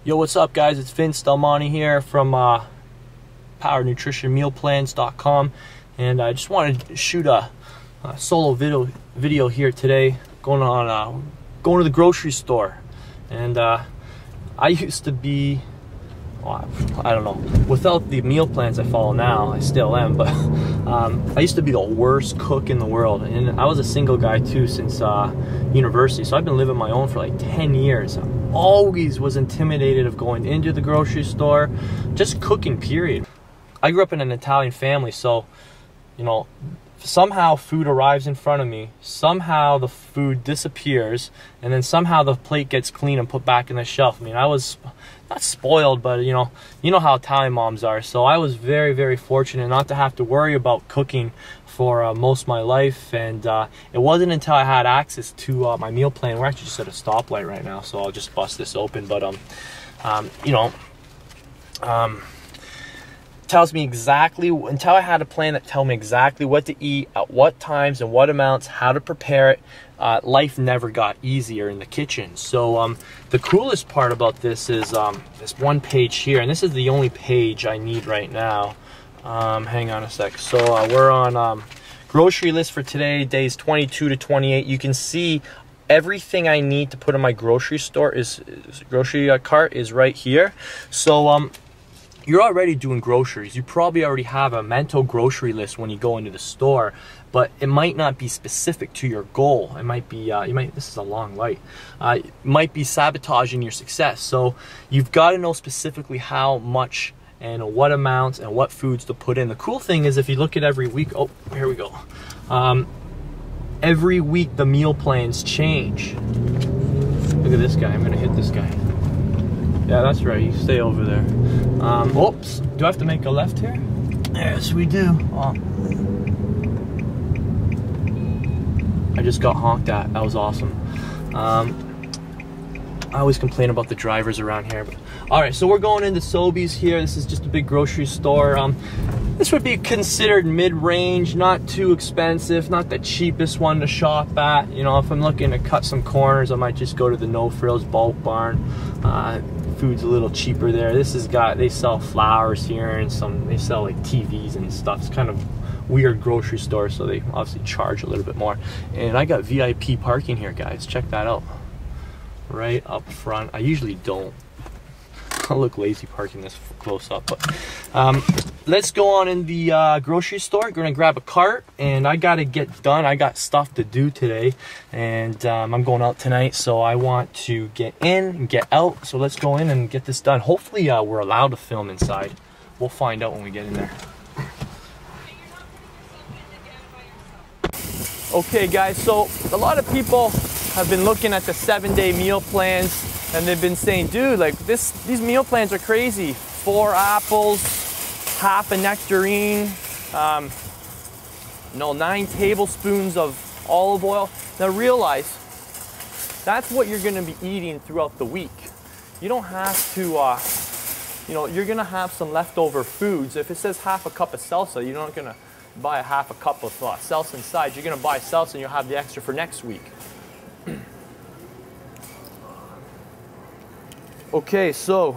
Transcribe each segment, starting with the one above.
Yo, what's up guys? It's Vince Delmonte here from PowerNutritionMealPlans.com, and I just wanted to shoot a solo video here today going to the grocery store. And I used to be, well, I don't know, without the meal plans I follow now, I still am, but I used to be the worst cook in the world, and I was a single guy too since university, so I've been living my own for like 10 years. I always was intimidated of going into the grocery store, just cooking, period. I grew up in an Italian family, so, you know, somehow food arrives in front of me, somehow the food disappears, and then somehow the plate gets clean and put back in the shelf. I mean, I was not spoiled, but you know how Italian moms are. So I was very, very fortunate not to have to worry about cooking for most of my life. And it wasn't until I had access to my meal plan. We're actually just at a stoplight right now, so I'll just bust this open. But tells me exactly, until I had a plan that told me exactly what to eat, at what times and what amounts, how to prepare it. Life never got easier in the kitchen. So the coolest part about this is this one page here, and this is the only page I need right now. Hang on a sec. So we're on grocery list for today, days 22 to 28. You can see everything I need to put in my grocery store grocery cart is right here. So you're already doing groceries. You probably already have a mental grocery list when you go into the store, but it might not be specific to your goal. It might be, this is a long light. It might be sabotaging your success. So you've got to know specifically how much and what amounts and what foods to put in. The cool thing is if you look at every week, oh, here we go. Every week the meal plans change. Look at this guy, I'm gonna hit this guy. Yeah, that's right, you stay over there. Oops, do I have to make a left here? Yes, we do. Oh. I just got honked at, that was awesome. I always complain about the drivers around here. But all right, so we're going into Sobeys here. This is just a big grocery store. This would be considered mid-range, not too expensive, not the cheapest one to shop at. You know, if I'm looking to cut some corners, I might just go to the No Frills Bulk Barn. Food's a little cheaper there. This has got, they sell flowers here, and they sell like TVs and stuff. It's kind of weird grocery store, so they obviously charge a little bit more. And I got VIP parking here, guys. Check that out. Right up front. I usually don't. I look lazy parking this close up, but let's go on in the grocery store. Gonna grab a cart, and I gotta get done. I got stuff to do today, and I'm going out tonight, so I want to get in and get out. So let's go in and get this done. Hopefully we're allowed to film inside. We'll find out when we get in there. Okay guys, so a lot of people have been looking at the 7-day meal plans, and they've been saying, dude, like these meal plans are crazy. 4 apples, half a nectarine, 9 tablespoons of olive oil. Now realize, that's what you're gonna be eating throughout the week. You don't have to, you're gonna have some leftover foods. If it says half a cup of salsa, you're not gonna buy a half a cup of salsa inside. You're gonna buy salsa and you'll have the extra for next week. Okay, so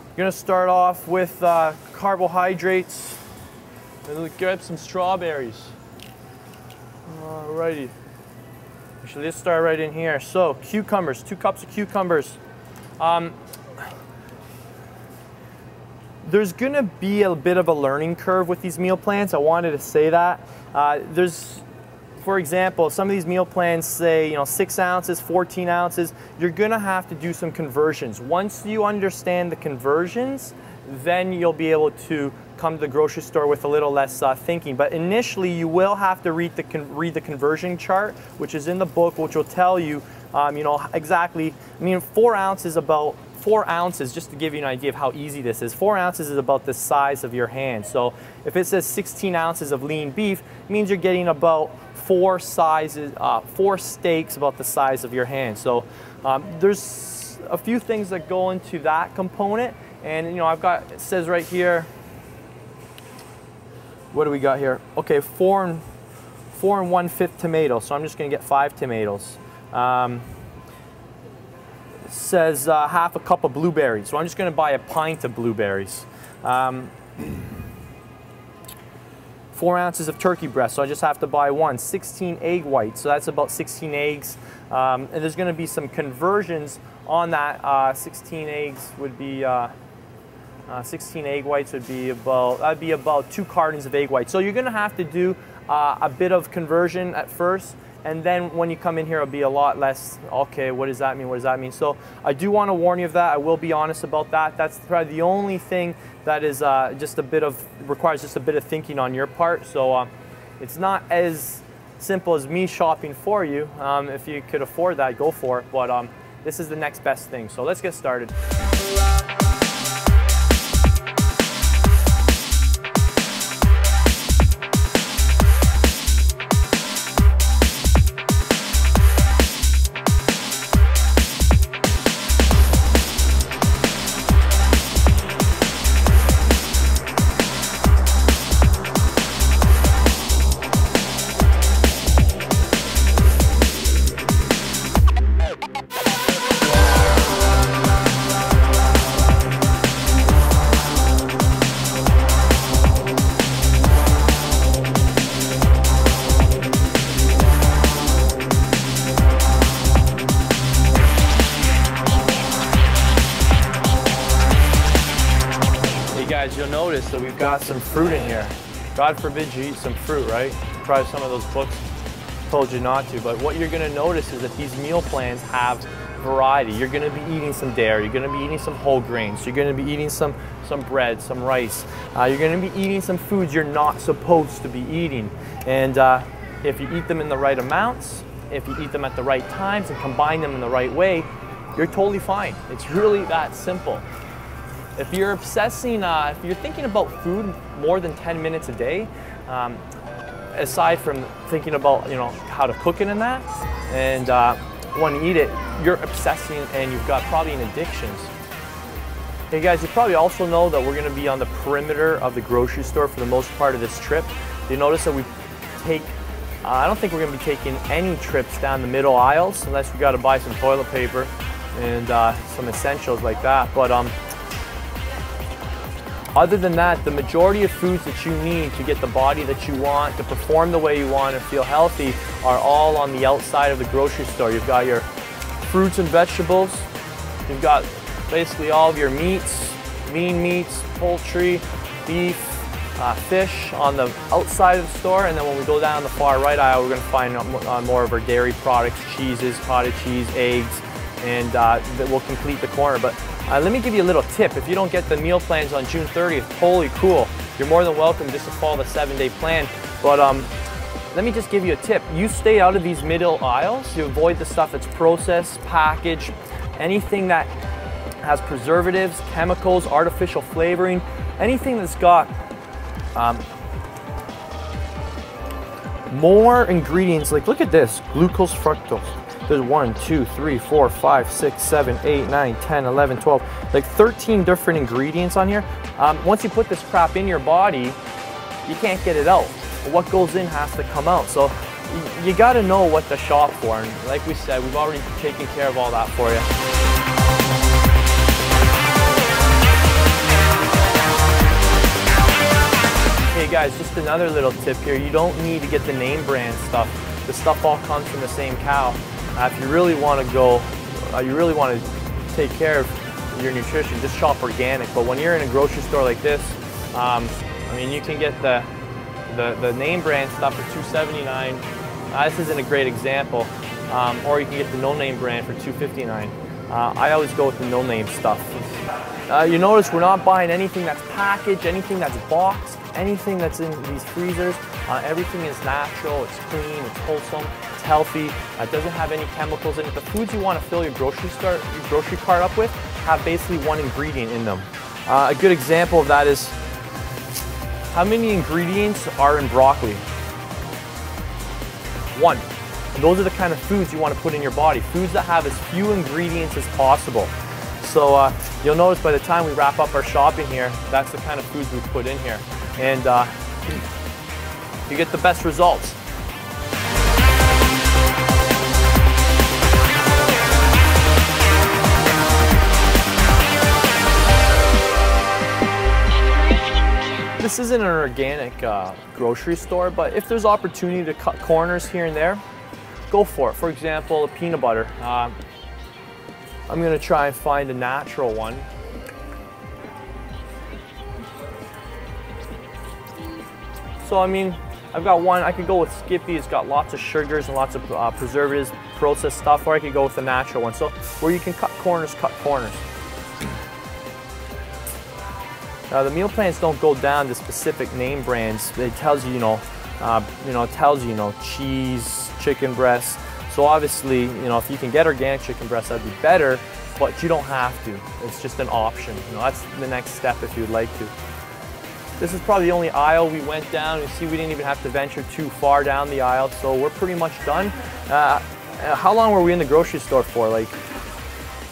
I'm gonna start off with carbohydrates. And grab some strawberries. Alrighty. Actually, let's start right in here. So, cucumbers, 2 cups of cucumbers. There's gonna be a bit of a learning curve with these meal plans. I wanted to say that. For example, some of these meal plans say, 6 ounces, 14 ounces. You're gonna have to do some conversions. Once you understand the conversions, then you'll be able to come to the grocery store with a little less thinking. But initially, you will have to read the conversion chart, which is in the book, which will tell you, exactly. 4 ounces, about 4 ounces, just to give you an idea of how easy this is. 4 ounces is about the size of your hand. So if it says 16 ounces of lean beef, it means you're getting about 4 steaks about the size of your hand. So there's a few things that go into that component, and it says right here, what do we got here? Okay, 4 1/5 tomatoes. So I'm just gonna get 5 tomatoes. says half a cup of blueberries. So I'm just going to buy a pint of blueberries. 4 ounces of turkey breast, so I just have to buy one. 16 egg whites, so that's about 16 eggs. And there's going to be some conversions on that. 16 eggs would be 16 egg whites would be about 2 cartons of egg whites. So you're going to have to do a bit of conversion at first, and then when you come in here, it'll be a lot less. Okay, what does that mean? What does that mean? So I do want to warn you of that. I will be honest about that. That's probably the only thing that is requires just a bit of thinking on your part. So it's not as simple as me shopping for you. If you could afford that, go for it. But this is the next best thing. So let's get started. Guys, you'll notice that we've got some fruit in here. God forbid you eat some fruit, right? Probably some of those books told you not to, but what you're going to notice is that these meal plans have variety. You're going to be eating some dairy, you're going to be eating some whole grains, you're going to be eating some bread, some rice. You're going to be eating some foods you're not supposed to be eating. And if you eat them in the right amounts, if you eat them at the right times and combine them in the right way, you're totally fine. It's really that simple. If you're obsessing, if you're thinking about food more than 10 minutes a day, aside from thinking about how to cook it and that, and when you eat it, you're obsessing and you've got probably an addictions. Hey guys, you probably also know that we're going to be on the perimeter of the grocery store for the most part of this trip. You notice that we take, I don't think we're going to be taking any trips down the middle aisles unless we got to buy some toilet paper and some essentials like that. But other than that, the majority of foods that you need to get the body that you want, to perform the way you want and feel healthy are all on the outside of the grocery store. You've got your fruits and vegetables. You've got basically all of your meats, lean meats, poultry, beef, fish on the outside of the store. And then when we go down the far right aisle, we're going to find more of our dairy products, cheeses, cottage cheese, eggs, and that will complete the corner. But let me give you a little tip. If you don't get the meal plans on June 30th, totally cool. You're more than welcome just to follow the 7-day plan. But let me just give you a tip. You stay out of these middle aisles. You avoid the stuff that's processed, packaged, anything that has preservatives, chemicals, artificial flavoring, anything that's got more ingredients. Like, look at this, glucose, fructose. There's 1, 2, 3, 4, 5, 6, 7, 8, 9, 10, 11, 12, like 13 different ingredients on here. Once you put this crap in your body, you can't get it out. What goes in has to come out. So you got to know what to shop for. And like we said, we've already taken care of all that for you. Hey guys, just another little tip here. You don't need to get the name brand stuff. The stuff all comes from the same cow. If you really want to go, you really want to take care of your nutrition, just shop organic. But when you're in a grocery store like this, I mean, you can get the name brand stuff for $2.79. This isn't a great example. Or you can get the no-name brand for $2.59. I always go with the no-name stuff. You notice we're not buying anything that's packaged, anything that's boxed, anything that's in these freezers. Everything is natural, it's clean, it's wholesome, it's healthy, it doesn't have any chemicals in it. The foods you want to fill your grocery cart up with have basically one ingredient in them. A good example of that is, how many ingredients are in broccoli? 1. And those are the kind of foods you want to put in your body, foods that have as few ingredients as possible. So you'll notice by the time we wrap up our shopping here, that's the kind of foods we put in here. And you get the best results. This isn't an organic grocery store, but if there's opportunity to cut corners here and there, go for it. For example, peanut butter. I'm gonna try and find a natural one. So I mean, I've got one, I could go with Skippy. It's got lots of sugars and lots of preservatives, processed stuff, or I could go with the natural one. So where you can cut corners, cut corners. The meal plans don't go down to specific name brands. It tells you, cheese, chicken breast. So obviously, if you can get organic chicken breast, that'd be better, but you don't have to. It's just an option. That's the next step if you'd like to. This is probably the only aisle we went down. You see, we didn't even have to venture too far down the aisle, so we're pretty much done. How long were we in the grocery store for? Like,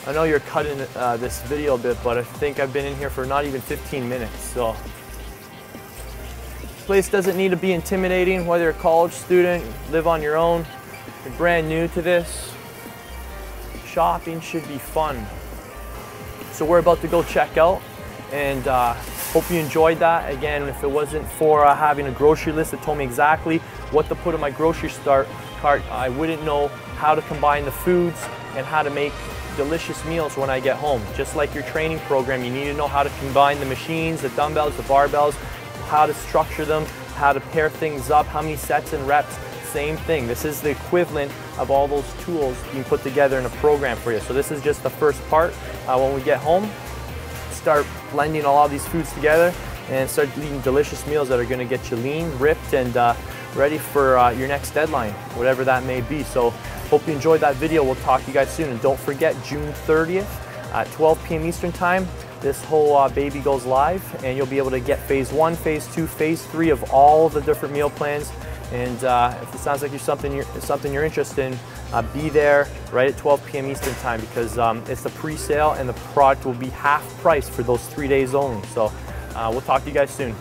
I know you're cutting this video a bit, but I think I've been in here for not even 15 minutes. So, this place doesn't need to be intimidating, whether you're a college student, live on your own, you're brand new to this. Shopping should be fun. So we're about to go check out, and hope you enjoyed that. Again, if it wasn't for having a grocery list that told me exactly what to put in my grocery cart, I wouldn't know how to combine the foods and how to make delicious meals when I get home. Just like your training program, you need to know how to combine the machines, the dumbbells, the barbells, how to structure them, how to pair things up, how many sets and reps. Same thing. This is the equivalent of all those tools you put together in a program for you. So this is just the first part. When we get home, start blending all of these foods together and start eating delicious meals that are going to get you lean, ripped, and ready for your next deadline, whatever that may be. So hope you enjoyed that video. We'll talk to you guys soon. And don't forget, June 30th at 12 p.m. Eastern Time, this whole baby goes live, and you'll be able to get phase 1, phase 2, phase 3 of all the different meal plans. And if it sounds like something you're interested in, be there right at 12 p.m. Eastern Time, because it's the pre-sale and the product will be half price for those 3 days only. So we'll talk to you guys soon.